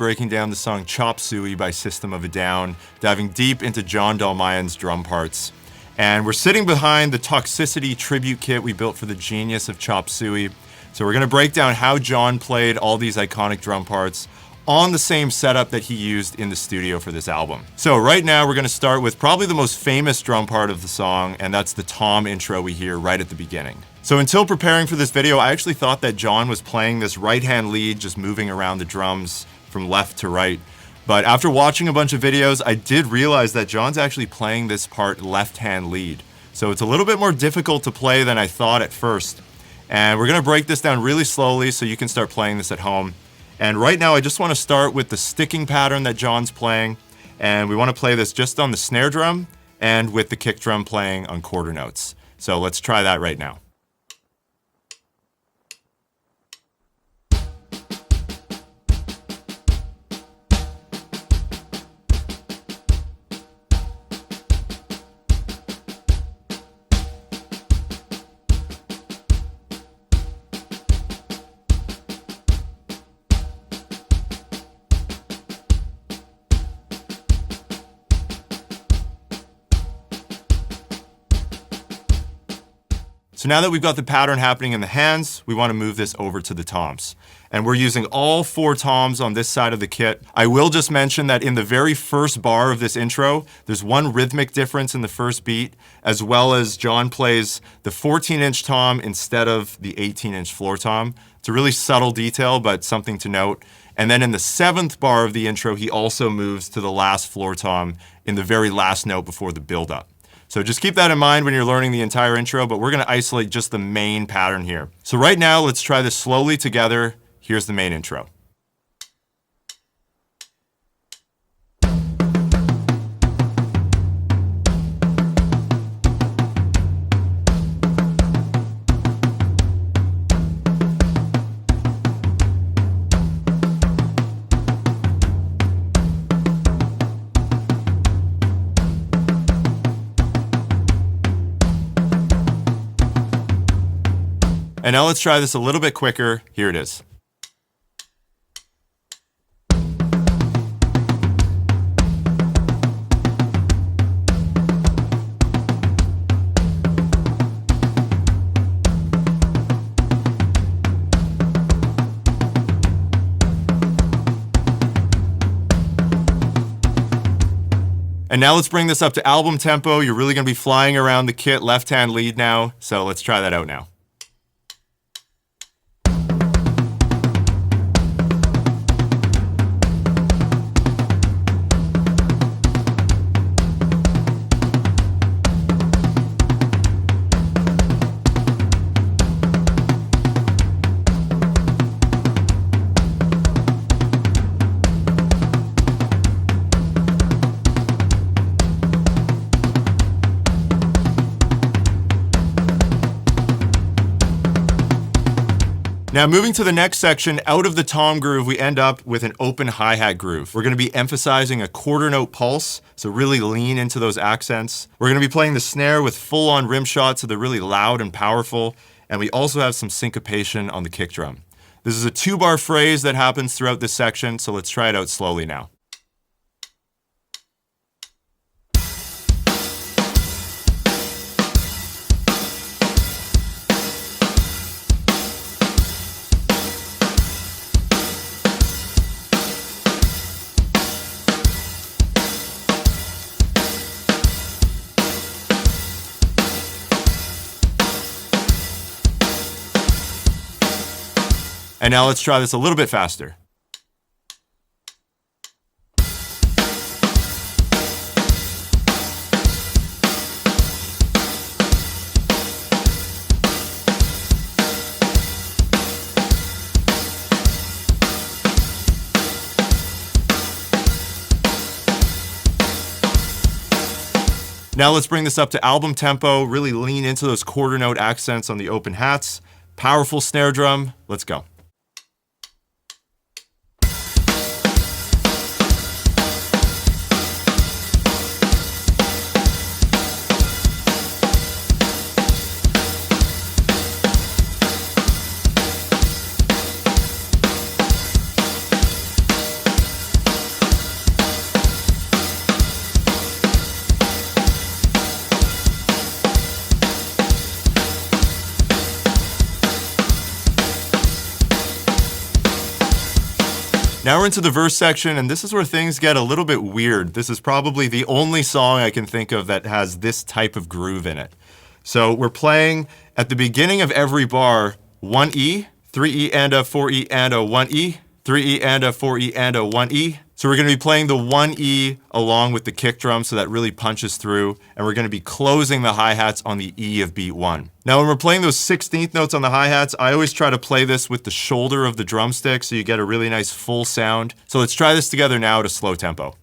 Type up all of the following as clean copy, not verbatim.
breaking down the song Chop Soey by System of a Down, diving deep into John Dalmayan's drum parts. And we're sitting behind the Toxicity tribute kit we built for the genius of Chop Soey. So we're gonna break down how John played all these iconic drum parts on the same setup that he used in the studio for this album. So right now we're gonna start with probably the most famous drum part of the song, and that's the tom intro we hear right at the beginning. So until preparing for this video, I actually thought that John was playing this right-hand lead, just moving around the drums from left to right. But after watching a bunch of videos, I did realize that John's actually playing this part left-hand lead. So it's a little bit more difficult to play than I thought at first. And we're gonna break this down really slowly so you can start playing this at home. And right now I just wanna start with the sticking pattern that John's playing. And we wanna play this just on the snare drum and with the kick drum playing on quarter notes. So let's try that right now. So now that we've got the pattern happening in the hands, we want to move this over to the toms. And we're using all 4 toms on this side of the kit. I will just mention that in the very first bar of this intro, there's one rhythmic difference in the first beat, as well as John plays the 14-inch tom instead of the 18-inch floor tom. It's a really subtle detail, but something to note. And then in the 7th bar of the intro, he also moves to the last floor tom in the very last note before the build-up. So just keep that in mind when you're learning the entire intro, but we're gonna isolate just the main pattern here. So right now, let's try this slowly together. Here's the main intro. And now let's try this a little bit quicker. Here it is. And now let's bring this up to album tempo. You're really gonna be flying around the kit left-hand lead now. So let's try that out now. Now moving to the next section, out of the tom groove, we end up with an open hi-hat groove. We're gonna be emphasizing a quarter note pulse, so really lean into those accents. We're gonna be playing the snare with full-on rim shots, so they're really loud and powerful, and we also have some syncopation on the kick drum. This is a 2-bar phrase that happens throughout this section, so let's try it out slowly now. And now let's try this a little bit faster. Now let's bring this up to album tempo, really lean into those quarter note accents on the open hats. Powerful snare drum, let's go. Now we're into the verse section, and this is where things get a little bit weird. This is probably the only song I can think of that has this type of groove in it. So we're playing at the beginning of every bar, 1E, 3E and a 4E and a 1E, 3E and a 4E and a 1E. So we're going to be playing the 1E along with the kick drum, so that really punches through, and we're going to be closing the hi-hats on the E of beat 1. Now when we're playing those 16th notes on the hi-hats, I always try to play this with the shoulder of the drumstick so you get a really nice full sound. So let's try this together now at a slow tempo.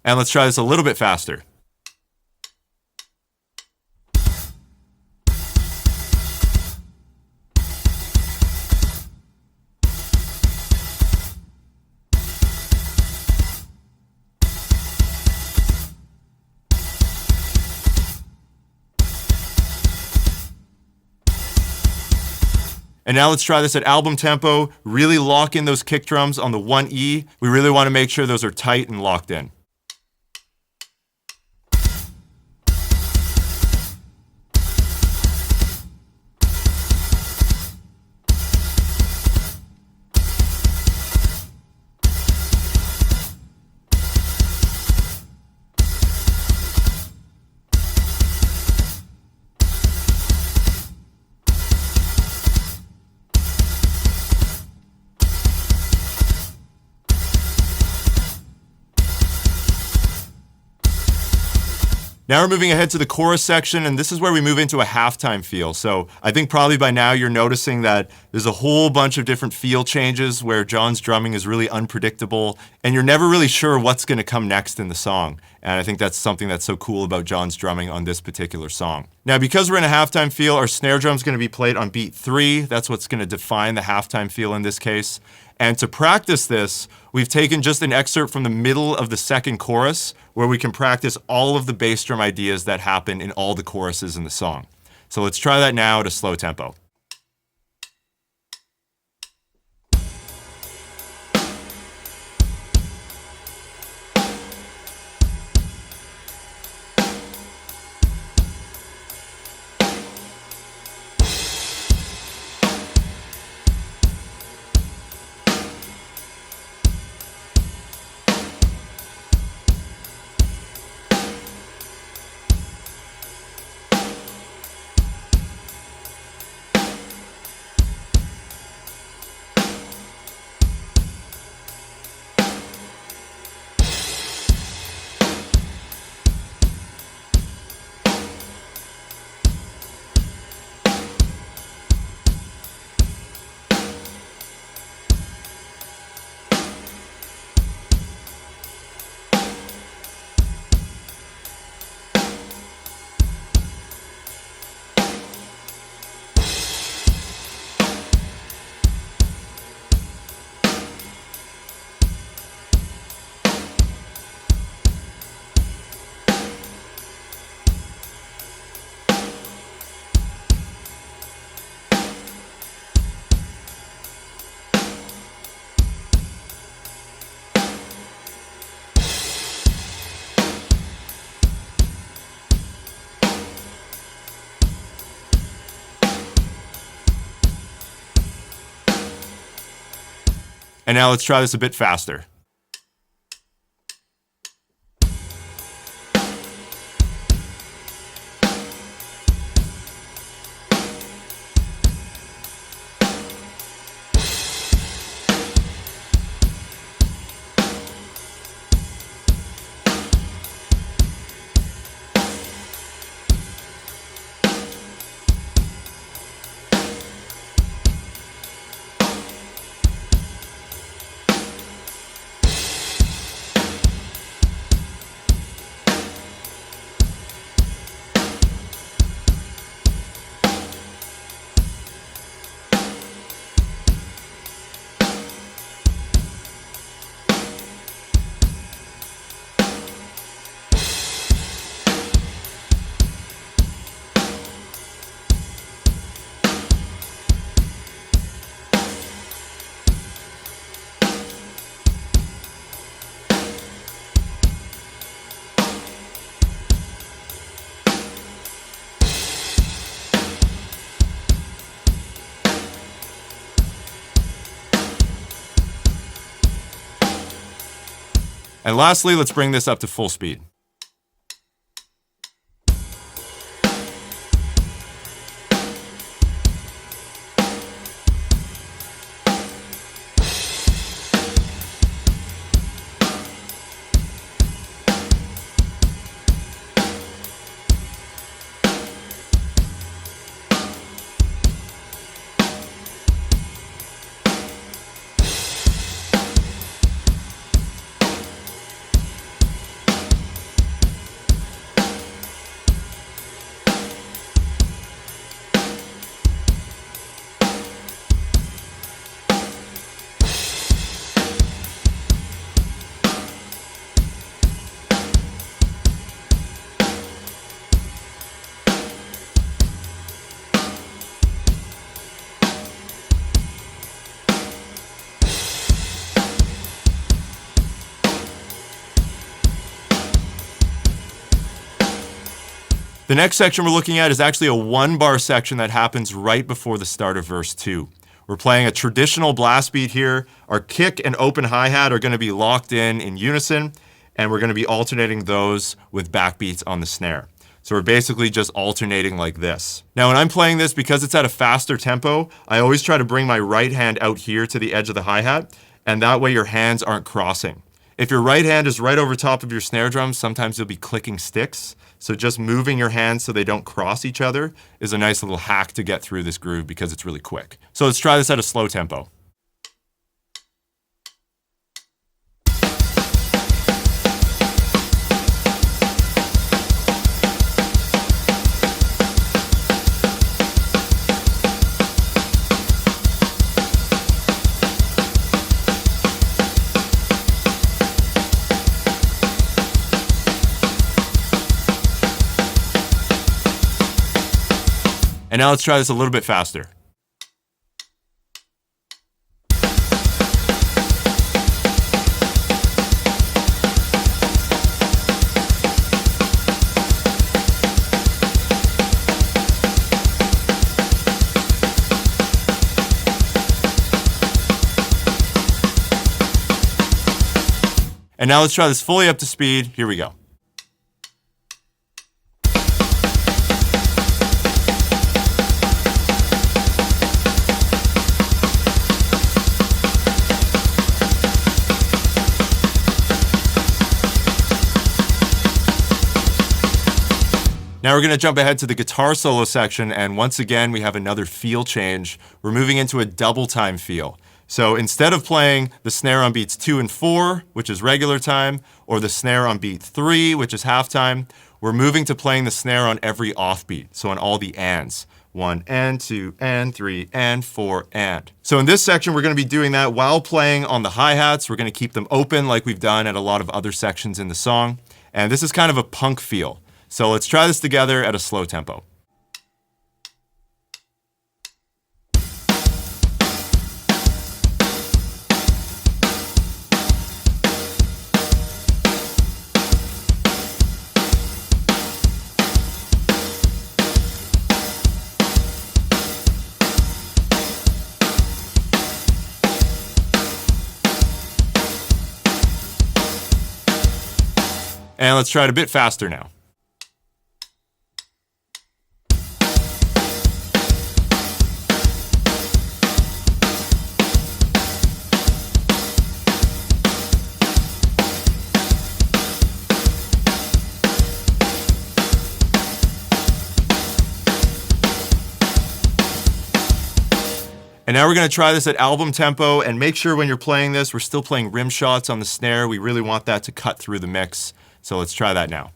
And let's try this a little bit faster. And now let's try this at album tempo. Really lock in those kick drums on the 1E. We really want to make sure those are tight and locked in. Now we're moving ahead to the chorus section, and this is where we move into a halftime feel. So I think probably by now you're noticing that there's a whole bunch of different feel changes where John's drumming is really unpredictable, and you're never really sure what's going to come next in the song. And I think that's something that's so cool about John's drumming on this particular song. Now, because we're in a halftime feel, our snare drum is going to be played on beat 3. That's what's going to define the halftime feel in this case. And to practice this, we've taken just an excerpt from the middle of the second chorus where we can practice all of the bass drum ideas that happen in all the choruses in the song. So let's try that now at a slow tempo. And now let's try this a bit faster. And lastly, let's bring this up to full speed. The next section we're looking at is actually a 1-bar section that happens right before the start of verse 2. We're playing a traditional blast beat here. Our kick and open hi-hat are going to be locked in unison, and we're going to be alternating those with backbeats on the snare. So we're basically just alternating like this. Now when I'm playing this, because it's at a faster tempo, I always try to bring my right hand out here to the edge of the hi-hat, and that way your hands aren't crossing. If your right hand is right over top of your snare drum, sometimes you'll be clicking sticks. So just moving your hands so they don't cross each other is a nice little hack to get through this groove because it's really quick. So let's try this at a slow tempo. And now let's try this a little bit faster. And now let's try this fully up to speed. Here we go. Now we're going to jump ahead to the guitar solo section, and once again we have another feel change. We're moving into a double time feel. So instead of playing the snare on beats 2 and 4, which is regular time, or the snare on beat 3, which is half time, we're moving to playing the snare on every offbeat, so on all the ands. 1 and 2 and 3 and 4 and. So in this section we're going to be doing that while playing on the hi-hats. We're going to keep them open like we've done at a lot of other sections in the song. And this is kind of a punk feel. So let's try this together at a slow tempo. And let's try it a bit faster now. And now we're going to try this at album tempo, and make sure when you're playing this, we're still playing rim shots on the snare. We really want that to cut through the mix. So let's try that now.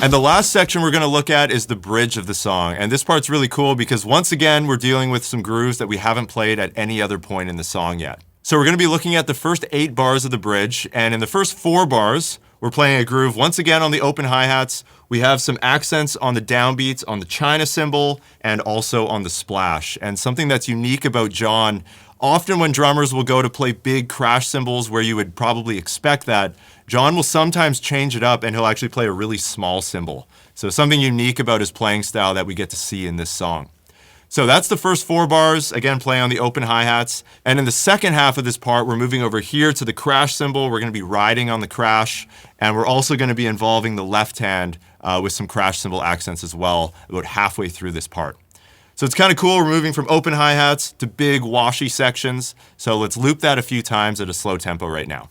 And the last section we're going to look at is the bridge of the song. And this part's really cool because once again, we're dealing with some grooves that we haven't played at any other point in the song yet. So we're going to be looking at the first 8 bars of the bridge, and in the first 4 bars, we're playing a groove once again on the open hi-hats. We have some accents on the downbeats, on the China cymbal, and also on the splash. And something that's unique about John, often when drummers will go to play big crash cymbals where you would probably expect that, John will sometimes change it up and he'll actually play a really small cymbal. So something unique about his playing style that we get to see in this song. So that's the first 4 bars, again playing on the open hi-hats. And in the second half of this part, we're moving over here to the crash cymbal. We're going to be riding on the crash, and we're also going to be involving the left hand with some crash cymbal accents as well, about halfway through this part. So it's kind of cool. We're moving from open hi-hats to big washy sections. So let's loop that a few times at a slow tempo right now.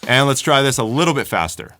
And let's try this a little bit faster.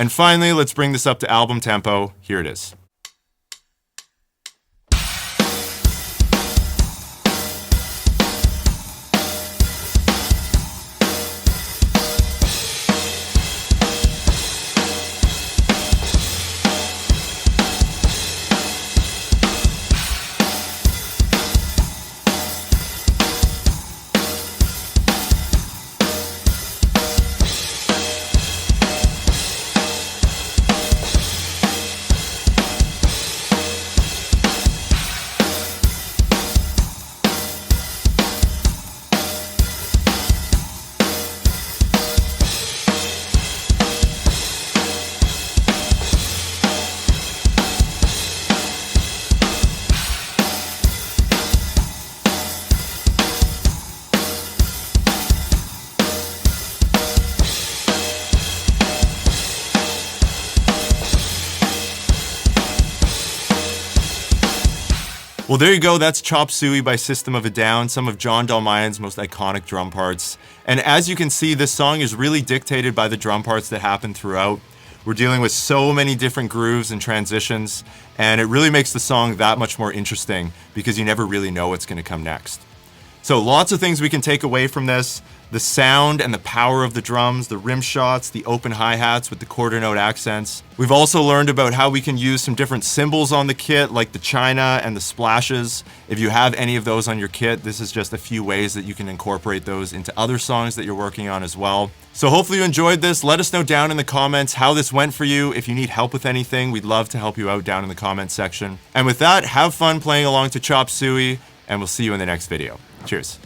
And finally, let's bring this up to album tempo. Here it is. Well, there you go. That's Chop Soey by System of a Down, some of John Dalmayan's most iconic drum parts. And as you can see, this song is really dictated by the drum parts that happen throughout. We're dealing with so many different grooves and transitions, and it really makes the song that much more interesting because you never really know what's going to come next. So lots of things we can take away from this. The sound and the power of the drums, the rim shots, the open hi-hats with the quarter note accents. We've also learned about how we can use some different cymbals on the kit, like the china and the splashes. If you have any of those on your kit, this is just a few ways that you can incorporate those into other songs that you're working on as well. So hopefully you enjoyed this. Let us know down in the comments how this went for you. If you need help with anything, we'd love to help you out down in the comments section. And with that, have fun playing along to Chop Suey, and we'll see you in the next video. Cheers.